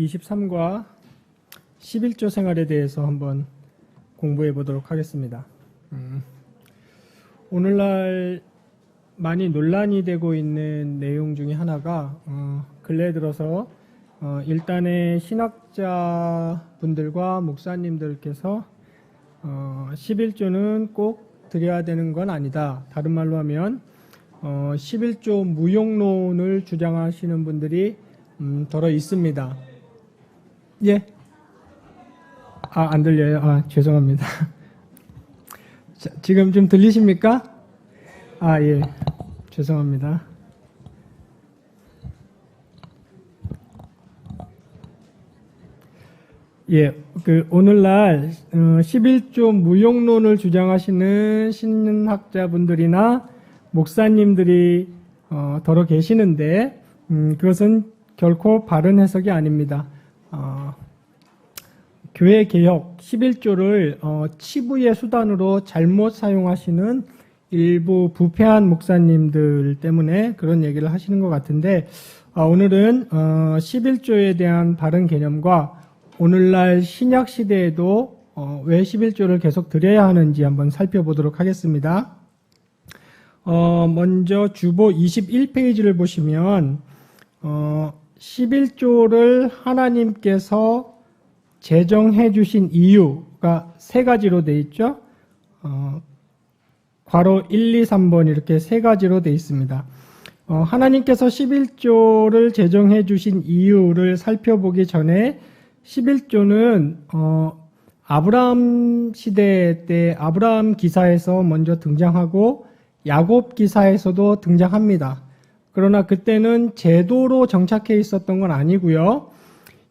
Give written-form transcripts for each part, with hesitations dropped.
23과 11조 생활에 대해서 한번 공부해 보도록 하겠습니다. 오늘날 많이 논란이 되고 있는 내용 중에 하나가 근래 들어서 일단의 신학자분들과 목사님들께서 11조는 꼭 드려야 되는 건 아니다. 다른 말로 하면 11조 무용론을 주장하시는 분들이 더러 있습니다. 예? 안 들려요? 죄송합니다. 자, 지금 좀 들리십니까? 예. 죄송합니다. 예, 오늘날 11조 무용론을 주장하시는 신학자분들이나 목사님들이 더러 계시는데 그것은 결코 바른 해석이 아닙니다. 교회 개혁 11조를 치부의 수단으로 잘못 사용하시는 일부 부패한 목사님들 때문에 그런 얘기를 하시는 것 같은데 오늘은 11조에 대한 바른 개념과 오늘날 신약 시대에도 왜 11조를 계속 드려야 하는지 한번 살펴보도록 하겠습니다. 먼저 주보 21페이지를 보시면 11조를 하나님께서 제정해 주신 이유가 세 가지로 되어 있죠. 괄호 1, 2, 3번 이렇게 세 가지로 되어 있습니다. 하나님께서 11조를 제정해 주신 이유를 살펴보기 전에 11조는 아브라함 시대 때 아브라함 기사에서 먼저 등장하고 야곱 기사에서도 등장합니다. 그러나 그때는 제도로 정착해 있었던 건 아니고요.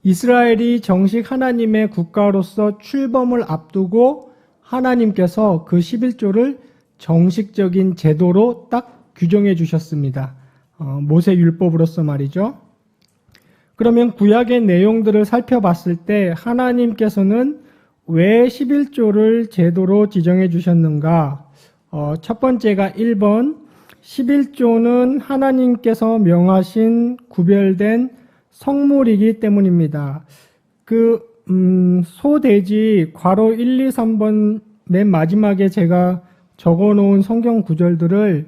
이스라엘이 정식 하나님의 국가로서 출범을 앞두고 하나님께서 그 11조를 정식적인 제도로 딱 규정해 주셨습니다. 모세 율법으로서 말이죠. 그러면 구약의 내용들을 살펴봤을 때 하나님께서는 왜 11조를 제도로 지정해 주셨는가? 첫 번째가 1번 11조는 하나님께서 명하신 구별된 성물이기 때문입니다. 소돼지 괄호 1, 2, 3번 맨 마지막에 제가 적어놓은 성경 구절들을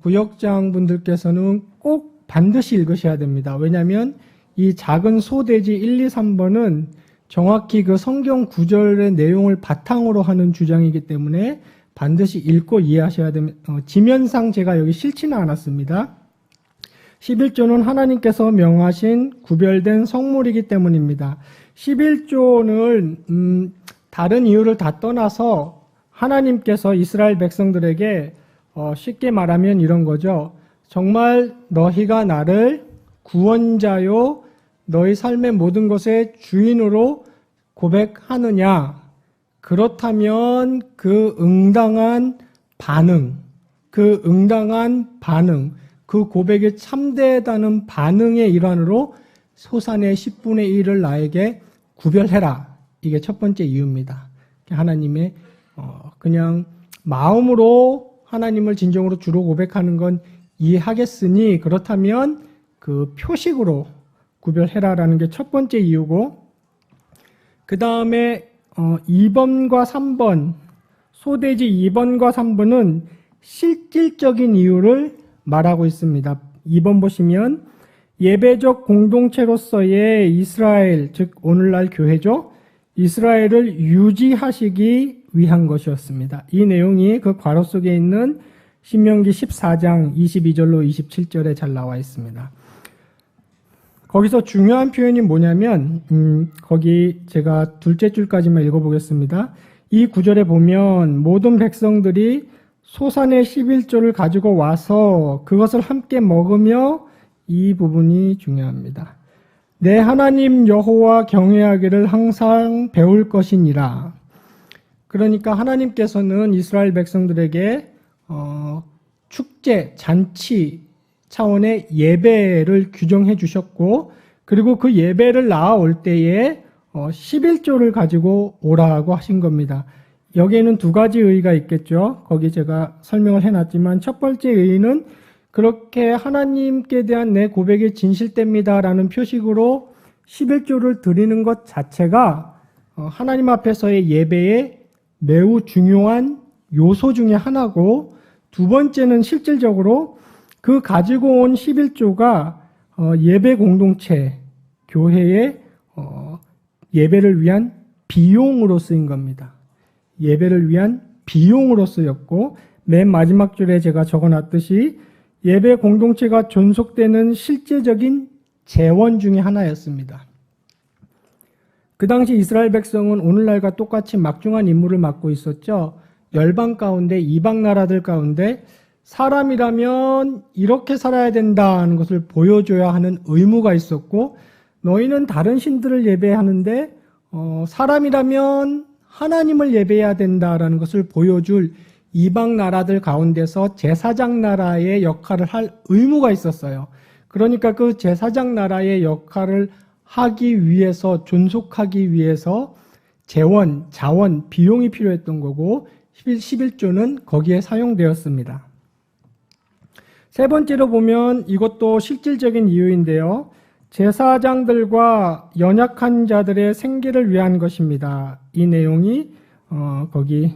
구역장 분들께서는 꼭 반드시 읽으셔야 됩니다. 왜냐하면 이 작은 소돼지 1, 2, 3번은 정확히 그 성경 구절의 내용을 바탕으로 하는 주장이기 때문에 반드시 읽고 이해하셔야 됩니다. 지면상 제가 여기 싫지는 않았습니다. 11조는 하나님께서 명하신 구별된 성물이기 때문입니다. 11조는 다른 이유를 다 떠나서 하나님께서 이스라엘 백성들에게 쉽게 말하면 이런 거죠. 정말 너희가 나를 구원자요 너희 삶의 모든 것의 주인으로 고백하느냐? 그렇다면 그 응당한 반응, 그 고백이 참되다는 반응의 일환으로 소산의 10분의 1을 나에게 구별해라. 이게 첫 번째 이유입니다. 하나님의 그냥 마음으로 하나님을 진정으로 주로 고백하는 건 이해하겠으니 그렇다면 그 표식으로 구별해라라는 게 첫 번째 이유고 그 다음에 2번과 3번 소돼지 2번과 3번은 실질적인 이유를 말하고 있습니다. 2번 보시면 예배적 공동체로서의 이스라엘, 즉 오늘날 교회죠. 이스라엘을 유지하시기 위한 것이었습니다. 이 내용이 그 괄호 속에 있는 신명기 14장 22절로 27절에 잘 나와 있습니다. 거기서 중요한 표현이 뭐냐면 거기 제가 둘째 줄까지만 읽어보겠습니다. 이 구절에 보면 모든 백성들이 소산의 11조를 가지고 와서 그것을 함께 먹으며 이 부분이 중요합니다. 내 하나님 여호와 경외하기를 항상 배울 것이니라. 그러니까 하나님께서는 이스라엘 백성들에게 축제, 잔치 차원의 예배를 규정해 주셨고 그리고 그 예배를 나아올 때에 11조를 가지고 오라고 하신 겁니다. 여기에는 두 가지 의의가 있겠죠. 거기 제가 설명을 해놨지만 첫 번째 의의는 그렇게 하나님께 대한 내 고백이 진실됩니다라는 표식으로 11조를 드리는 것 자체가 하나님 앞에서의 예배의 매우 중요한 요소 중에 하나고, 두 번째는 실질적으로 그 가지고 온 11조가 예배 공동체, 교회의 예배를 위한 비용으로 쓰인 겁니다. 예배를 위한 비용으로 쓰였고, 맨 마지막 줄에 제가 적어놨듯이 예배 공동체가 존속되는 실제적인 재원 중에 하나였습니다. 그 당시 이스라엘 백성은 오늘날과 똑같이 막중한 임무를 맡고 있었죠. 열방 가운데, 이방 나라들 가운데 사람이라면 이렇게 살아야 된다는 것을 보여줘야 하는 의무가 있었고, 너희는 다른 신들을 예배하는데 사람이라면 하나님을 예배해야 된다라는 것을 보여줄 이방 나라들 가운데서 제사장 나라의 역할을 할 의무가 있었어요. 그러니까 그 제사장 나라의 역할을 하기 위해서, 존속하기 위해서 재원, 자원, 비용이 필요했던 거고, 11조는 거기에 사용되었습니다. 세 번째로 보면 이것도 실질적인 이유인데요. 제사장들과 연약한 자들의 생계를 위한 것입니다. 이 내용이 거기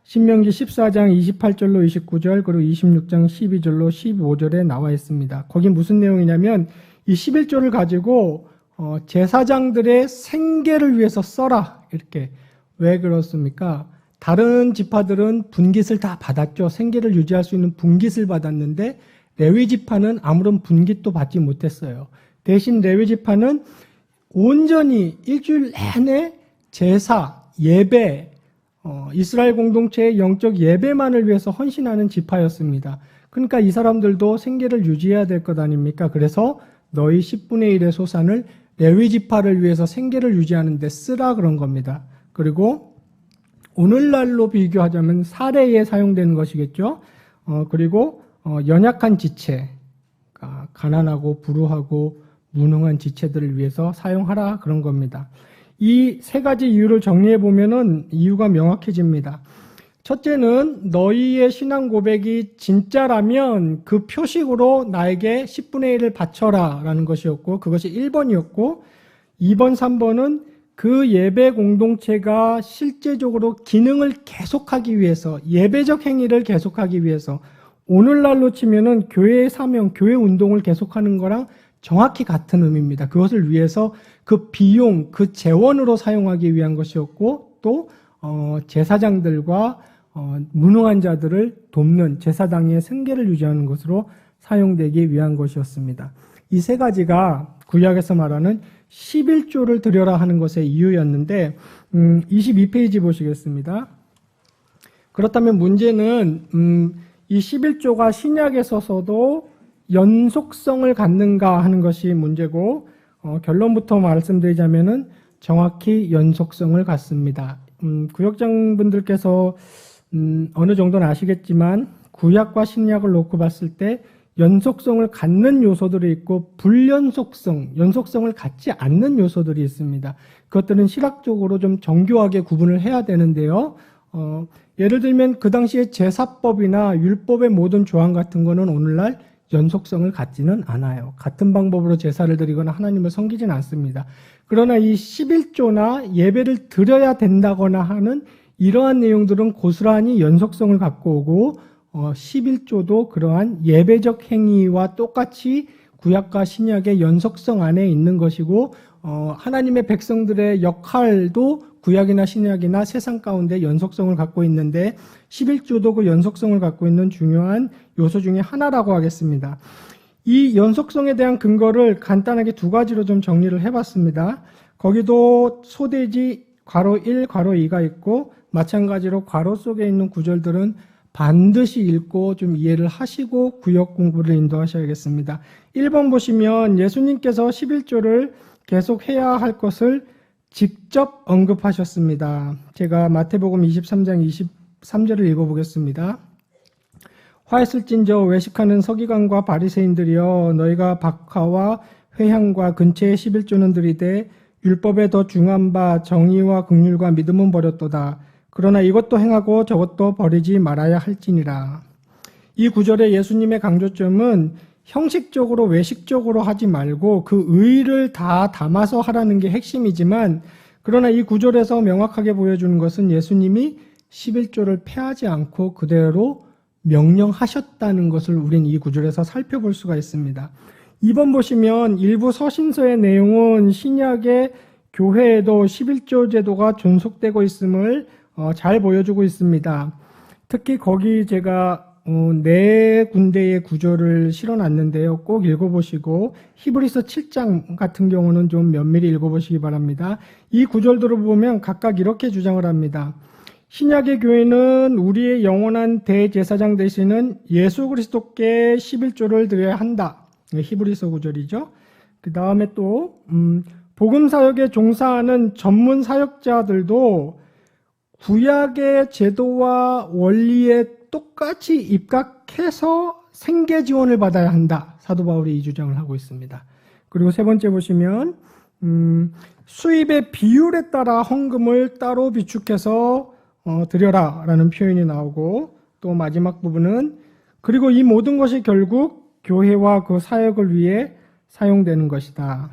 신명기 14장 28절로 29절 그리고 26장 12절로 15절에 나와 있습니다. 거기 무슨 내용이냐면 이 11조를 가지고 제사장들의 생계를 위해서 써라, 이렇게. 왜 그렇습니까? 다른 지파들은 분깃을 다 받았죠. 생계를 유지할 수 있는 분깃을 받았는데 레위 지파는 아무런 분깃도 받지 못했어요. 대신 레위 지파는 온전히 일주일 내내 제사, 예배, 이스라엘 공동체의 영적 예배만을 위해서 헌신하는 지파였습니다. 그러니까 이 사람들도 생계를 유지해야 될 것 아닙니까? 그래서 너희 10분의 1의 소산을 레위 지파를 위해서 생계를 유지하는 데 쓰라, 그런 겁니다. 그리고 오늘날로 비교하자면 사례에 사용되는 것이겠죠. 그리고 연약한 지체, 가난하고 불우하고 무능한 지체들을 위해서 사용하라, 그런 겁니다. 이 세 가지 이유를 정리해 보면은 이유가 명확해집니다. 첫째는 너희의 신앙 고백이 진짜라면 그 표식으로 나에게 10분의 1을 바쳐라 라는 것이었고, 그것이 1번이었고, 2번, 3번은 그 예배 공동체가 실제적으로 기능을 계속하기 위해서, 예배적 행위를 계속하기 위해서, 오늘날로 치면은 교회의 사명, 교회 운동을 계속하는 거랑 정확히 같은 의미입니다. 그것을 위해서 그 비용, 그 재원으로 사용하기 위한 것이었고, 또 제사장들과 무능한 자들을 돕는 제사장의 생계를 유지하는 것으로 사용되기 위한 것이었습니다. 이 세 가지가 구약에서 말하는 11조를 드려라 하는 것의 이유였는데, 22페이지 보시겠습니다. 그렇다면 문제는 이 11조가 신약에서도 연속성을 갖는가 하는 것이 문제고, 결론부터 말씀드리자면은 정확히 연속성을 갖습니다. 구역장분들께서 어느 정도는 아시겠지만 구약과 신약을 놓고 봤을 때 연속성을 갖는 요소들이 있고 불연속성, 연속성을 갖지 않는 요소들이 있습니다. 그것들은 실학적으로 좀 정교하게 구분을 해야 되는데요. 예를 들면 그 당시에 제사법이나 율법의 모든 조항 같은 거는 오늘날 연속성을 갖지는 않아요. 같은 방법으로 제사를 드리거나 하나님을 섬기지는 않습니다. 그러나 이 11조나 예배를 드려야 된다거나 하는 이러한 내용들은 고스란히 연속성을 갖고 오고, 11조도 그러한 예배적 행위와 똑같이 구약과 신약의 연속성 안에 있는 것이고, 하나님의 백성들의 역할도 구약이나 신약이나 세상 가운데 연속성을 갖고 있는데 11조도 그 연속성을 갖고 있는 중요한 요소 중에 하나라고 하겠습니다. 이 연속성에 대한 근거를 간단하게 두 가지로 좀 정리를 해봤습니다. 거기도 소대지 괄호 1, 괄호 2가 있고, 마찬가지로 괄호 속에 있는 구절들은 반드시 읽고 좀 이해를 하시고 구역 공부를 인도하셔야겠습니다. 1번 보시면 예수님께서 11조를 계속 해야 할 것을 직접 언급하셨습니다. 제가 마태복음 23장 23절을 읽어보겠습니다. 화했을진저 외식하는 서기관과 바리새인들이여, 너희가 박하와 회향과 근처에 11조는 들이되 율법에 더 중한 바 정의와 긍휼과 믿음은 버렸도다. 그러나 이것도 행하고 저것도 버리지 말아야 할지니라. 이 구절의 예수님의 강조점은 형식적으로 외식적으로 하지 말고 그 의의를 다 담아서 하라는 게 핵심이지만, 그러나 이 구절에서 명확하게 보여주는 것은 예수님이 11조를 폐하지 않고 그대로 명령하셨다는 것을 우린 이 구절에서 살펴볼 수가 있습니다. 2번 보시면 일부 서신서의 내용은 신약의 교회에도 11조 제도가 존속되고 있음을 잘 보여주고 있습니다. 특히 거기 제가 네 군데의 구절을 실어놨는데요. 꼭 읽어보시고 히브리서 7장 같은 경우는 좀 면밀히 읽어보시기 바랍니다. 이 구절들을 보면 각각 이렇게 주장을 합니다. 신약의 교회는 우리의 영원한 대제사장 되시는 예수 그리스도께 11조를 드려야 한다. 히브리서 구절이죠. 그 다음에 또 복음 사역에 종사하는 전문 사역자들도 구약의 제도와 원리에 똑같이 입각해서 생계 지원을 받아야 한다. 사도 바울이 이 주장을 하고 있습니다. 그리고 세 번째 보시면 수입의 비율에 따라 헌금을 따로 비축해서 드려라 라는 표현이 나오고, 또 마지막 부분은 그리고 이 모든 것이 결국 교회와 그 사역을 위해 사용되는 것이다.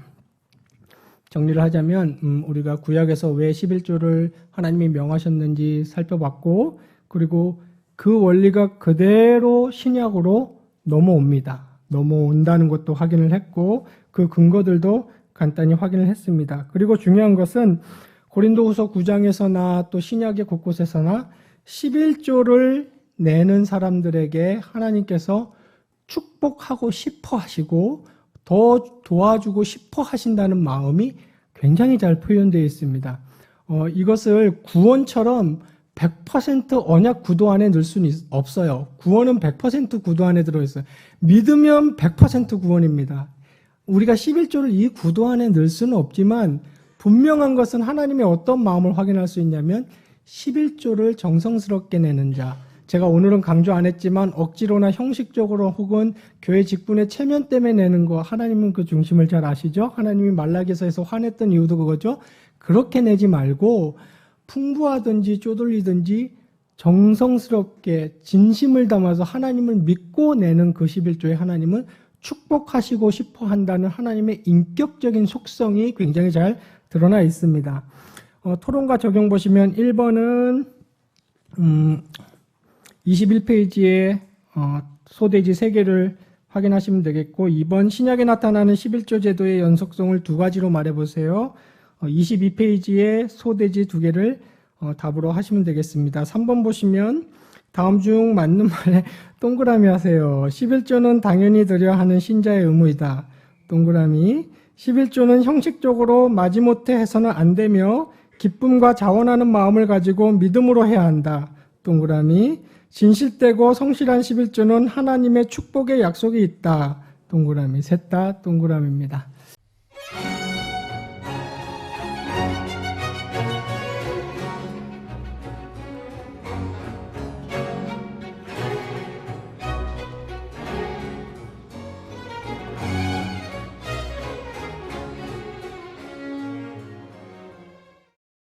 정리를 하자면 우리가 구약에서 왜 11조를 하나님이 명하셨는지 살펴봤고, 그리고 그 원리가 그대로 신약으로 넘어옵니다. 넘어온다는 것도 확인을 했고, 그 근거들도 간단히 확인을 했습니다. 그리고 중요한 것은 고린도후서 9장에서나 또 신약의 곳곳에서나 11조를 내는 사람들에게 하나님께서 축복하고 싶어 하시고 더 도와주고 싶어 하신다는 마음이 굉장히 잘 표현되어 있습니다. 이것을 구원처럼 100% 언약 구도 안에 넣을 수는 없어요. 구원은 100% 구도 안에 들어있어요. 믿으면 100% 구원입니다. 우리가 11조를 이 구도 안에 넣을 수는 없지만 분명한 것은 하나님의 어떤 마음을 확인할 수 있냐면 11조를 정성스럽게 내는 자, 제가 오늘은 강조 안 했지만 억지로나 형식적으로 혹은 교회 직분의 체면 때문에 내는 거, 하나님은 그 중심을 잘 아시죠? 하나님이 말라기서에서 화냈던 이유도 그거죠. 그렇게 내지 말고 풍부하든지 쪼들리든지 정성스럽게 진심을 담아서 하나님을 믿고 내는 그 11조에 하나님은 축복하시고 싶어 한다는 하나님의 인격적인 속성이 굉장히 잘 드러나 있습니다. 토론과 적용 보시면 1번은 21페이지에 소돼지 3개를 확인하시면 되겠고, 2번 신약에 나타나는 11조 제도의 연속성을 두 가지로 말해보세요. 22페이지에 소돼지 2개를 답으로 하시면 되겠습니다. 3번 보시면 다음 중 맞는 말에 동그라미 하세요. 11조는 당연히 드려야 하는 신자의 의무이다. 동그라미. 11조는 형식적으로 마지못해 해서는 안 되며 기쁨과 자원하는 마음을 가지고 믿음으로 해야 한다. 동그라미. 진실되고 성실한 11조는 하나님의 축복의 약속이 있다. 동그라미. 셋 다 동그라미입니다.